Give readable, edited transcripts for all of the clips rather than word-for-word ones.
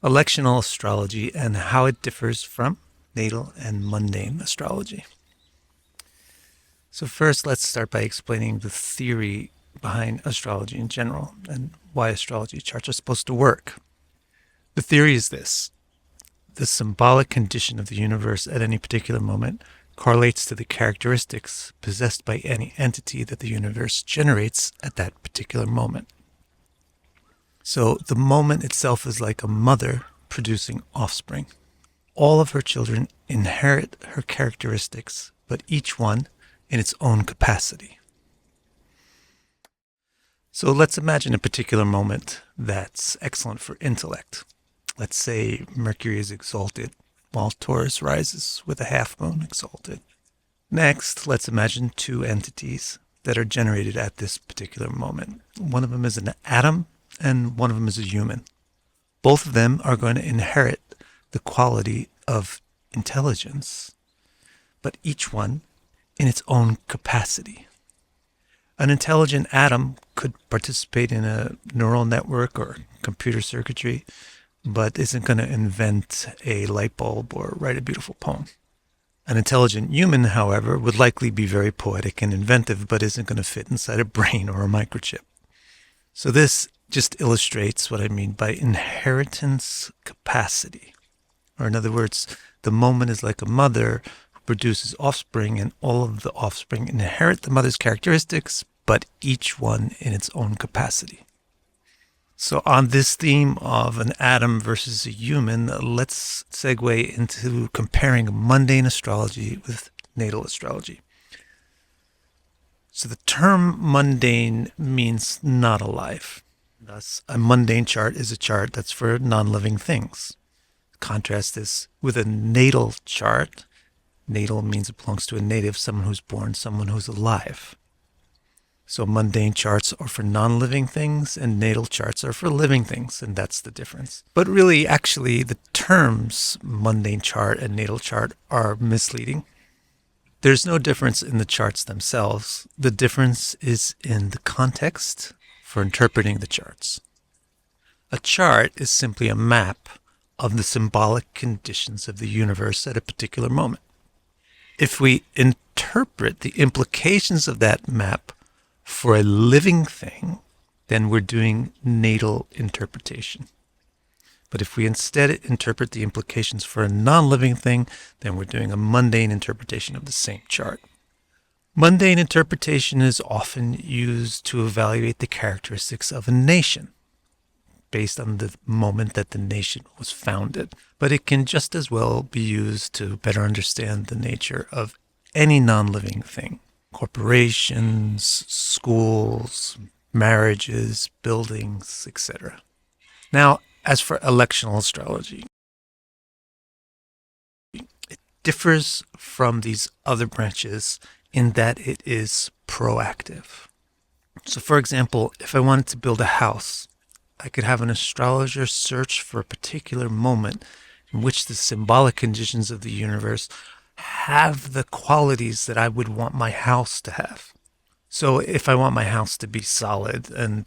Electional astrology and how it differs from natal and mundane astrology. So first, let's start by explaining the theory behind astrology in general and why astrology charts are supposed to work. The theory is this: the symbolic condition of the universe at any particular moment correlates to the characteristics possessed by any entity that the universe generates at that particular moment. So the moment itself is like a mother producing offspring. All of her children inherit her characteristics, but each one in its own capacity. So let's imagine a particular moment that's excellent for intellect. Let's say Mercury is exalted while Taurus rises with a half moon exalted. Next, let's imagine two entities that are generated at this particular moment. One of them is an atom and one of them is a human. Both of them are going to inherit the quality of intelligence, but each one in its own capacity. An intelligent atom could participate in a neural network or computer circuitry, but isn't going to invent a light bulb or write a beautiful poem. An intelligent human, however, would likely be very poetic and inventive, but isn't going to fit inside a brain or a microchip. So this just illustrates what I mean by inheritance capacity. Or in other words, the moment is like a mother who produces offspring, and all of the offspring inherit the mother's characteristics, but each one in its own capacity. So on this theme of an atom versus a human, let's segue into comparing mundane astrology with natal astrology. So the term mundane means not alive. Thus, a mundane chart is a chart that's for non-living things. Contrast this with a natal chart. Natal means it belongs to a native, someone who's born, someone who's alive. So mundane charts are for non-living things and natal charts are for living things, and that's the difference. But really, actually, the terms mundane chart and natal chart are misleading. There's no difference in the charts themselves. The difference is in the context for interpreting the charts. A chart is simply a map of the symbolic conditions of the universe at a particular moment. If we interpret the implications of that map for a living thing, then we're doing natal interpretation. But if we instead interpret the implications for a non-living thing, then we're doing a mundane interpretation of the same chart. Mundane interpretation is often used to evaluate the characteristics of a nation based on the moment that the nation was founded. But it can just as well be used to better understand the nature of any non-living thing. Corporations, schools, marriages, buildings, etc. Now, as for electional astrology, it differs from these other branches in that it is proactive. So for example, if I wanted to build a house, I could have an astrologer search for a particular moment in which the symbolic conditions of the universe have the qualities that I would want my house to have. So if I want my house to be solid and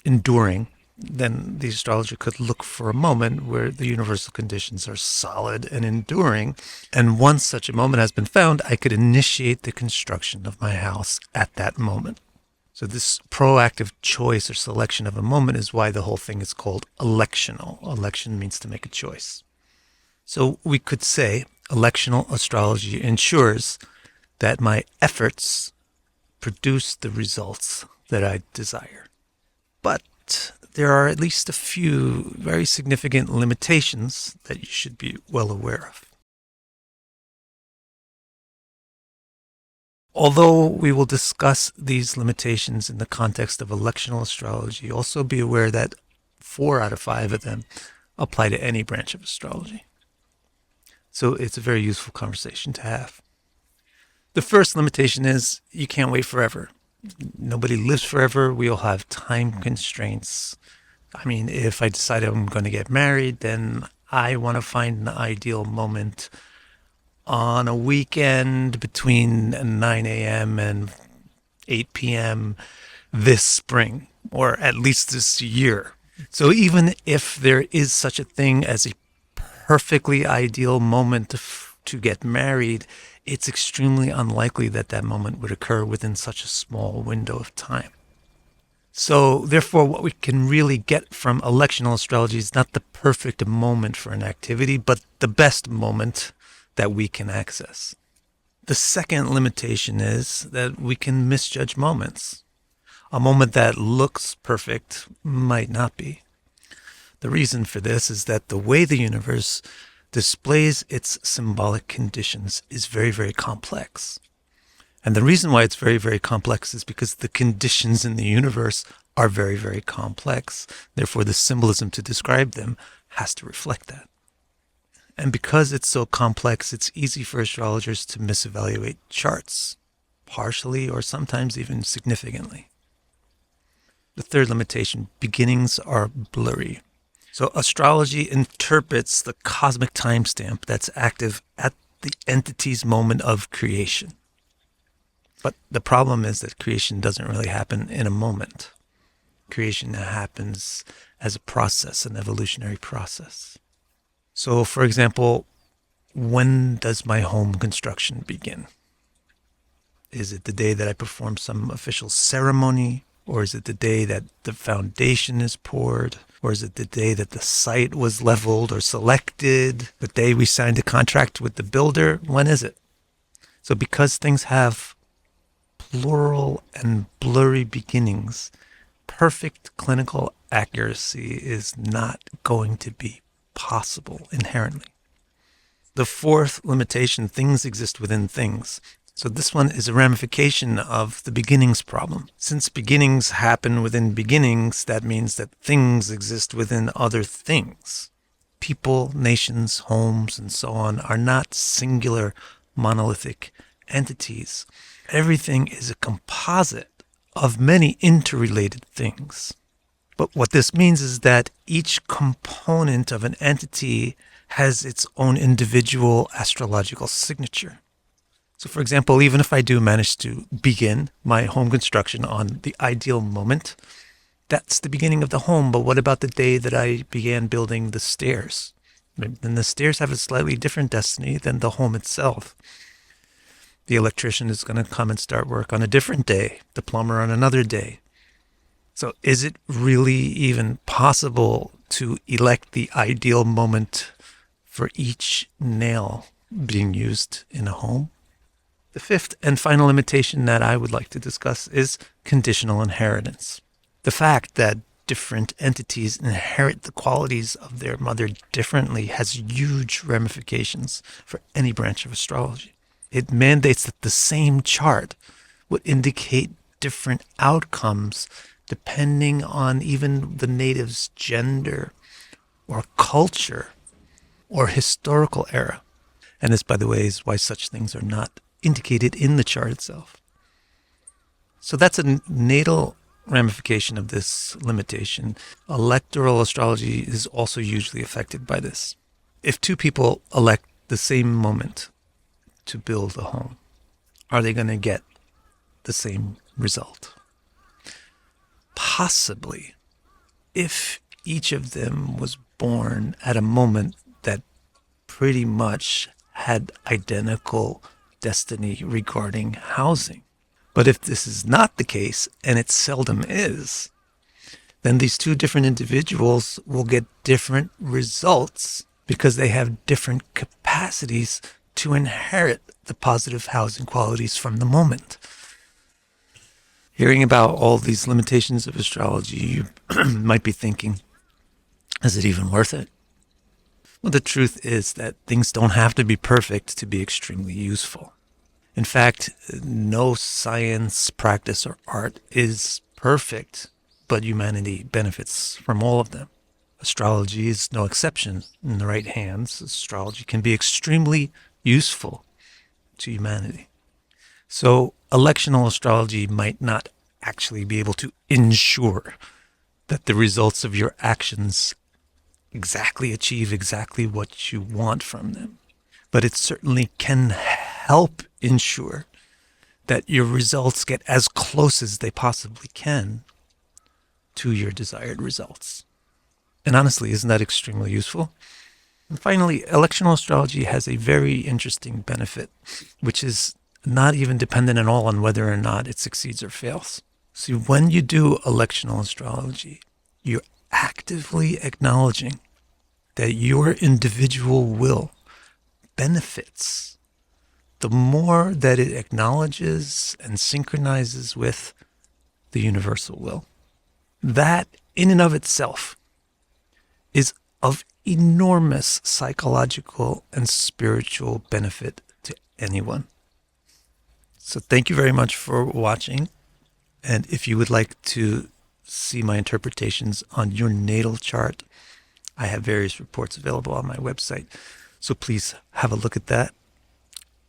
enduring, then the astrologer could look for a moment where the universal conditions are solid and enduring. And once such a moment has been found, I could initiate the construction of my house at that moment. So this proactive choice or selection of a moment is why the whole thing is called electional. Election means to make a choice. So we could say electional astrology ensures that my efforts produce the results that I desire. But there are at least a few very significant limitations that you should be well aware of. Although we will discuss these limitations in the context of electional astrology, also be aware that 4 out of 5 of them apply to any branch of astrology. So it's a very useful conversation to have. The first limitation is you can't wait forever. Nobody lives forever. We all have time constraints. I mean, if I decide I'm going to get married, then I want to find an ideal moment on a weekend between 9 a.m. and 8 p.m. this spring, or at least this year. So even if there is such a thing as a perfectly ideal moment to get married, it's extremely unlikely that that moment would occur within such a small window of time. So, therefore, what we can really get from electional astrology is not the perfect moment for an activity, but the best moment that we can access. The second limitation is that we can misjudge moments. A moment that looks perfect might not be. The reason for this is that the way the universe displays its symbolic conditions is very, very complex. And the reason why it's very, very complex is because the conditions in the universe are very, very complex. Therefore, the symbolism to describe them has to reflect that. And because it's so complex, it's easy for astrologers to misevaluate charts, partially or sometimes even significantly. The third limitation, beginnings are blurry. So astrology interprets the cosmic timestamp that's active at the entity's moment of creation. But the problem is that creation doesn't really happen in a moment. Creation happens as a process, an evolutionary process. So, for example, when does my home construction begin? Is it the day that I perform some official ceremony? Or is it the day that the foundation is poured? Or is it the day that the site was leveled or selected? The day we signed a contract with the builder? When is it? So because things have plural and blurry beginnings, perfect clinical accuracy is not going to be possible inherently. The fourth limitation, things exist within things. So this one is a ramification of the beginnings problem. Since beginnings happen within beginnings, that means that things exist within other things. People, nations, homes, and so on are not singular monolithic entities. Everything is a composite of many interrelated things. But what this means is that each component of an entity has its own individual astrological signature. So, for example, even if I do manage to begin my home construction on the ideal moment, that's the beginning of the home. But what about the day that I began building the stairs? Then the stairs have a slightly different destiny than the home itself. The electrician is going to come and start work on a different day, the plumber on another day. So is it really even possible to elect the ideal moment for each nail being used in a home? The fifth and final limitation that I would like to discuss is conditional inheritance. The fact that different entities inherit the qualities of their mother differently has huge ramifications for any branch of astrology. It mandates that the same chart would indicate different outcomes depending on even the native's gender or culture or historical era. And this, by the way, is why such things are not indicated in the chart itself. So that's a natal ramification of this limitation. Electoral astrology is also usually affected by this. If two people elect the same moment to build a home, are they going to get the same result? Possibly, if each of them was born at a moment that pretty much had identical destiny regarding housing. But if this is not the case, and it seldom is, then these two different individuals will get different results because they have different capacities to inherit the positive housing qualities from the moment. Hearing about all these limitations of astrology, you might be thinking, is it even worth it? Well, the truth is that things don't have to be perfect to be extremely useful. In fact, no science, practice, or art is perfect, but humanity benefits from all of them. Astrology is no exception. In the right hands, astrology can be extremely useful to humanity. So, electional astrology might not actually be able to ensure that the results of your actions achieve exactly what you want from them. But it certainly can help ensure that your results get as close as they possibly can to your desired results. And honestly, isn't that extremely useful? And finally, electional astrology has a very interesting benefit, which is not even dependent at all on whether or not it succeeds or fails. See, when you do electional astrology, you're actively acknowledging that your individual will benefits the more that it acknowledges and synchronizes with the universal will. That, in and of itself, is of enormous psychological and spiritual benefit to anyone. So, thank you very much for watching. And if you would like to see my interpretations on your natal chart, I have various reports available on my website. So please have a look at that.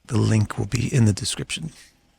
The link will be in the description.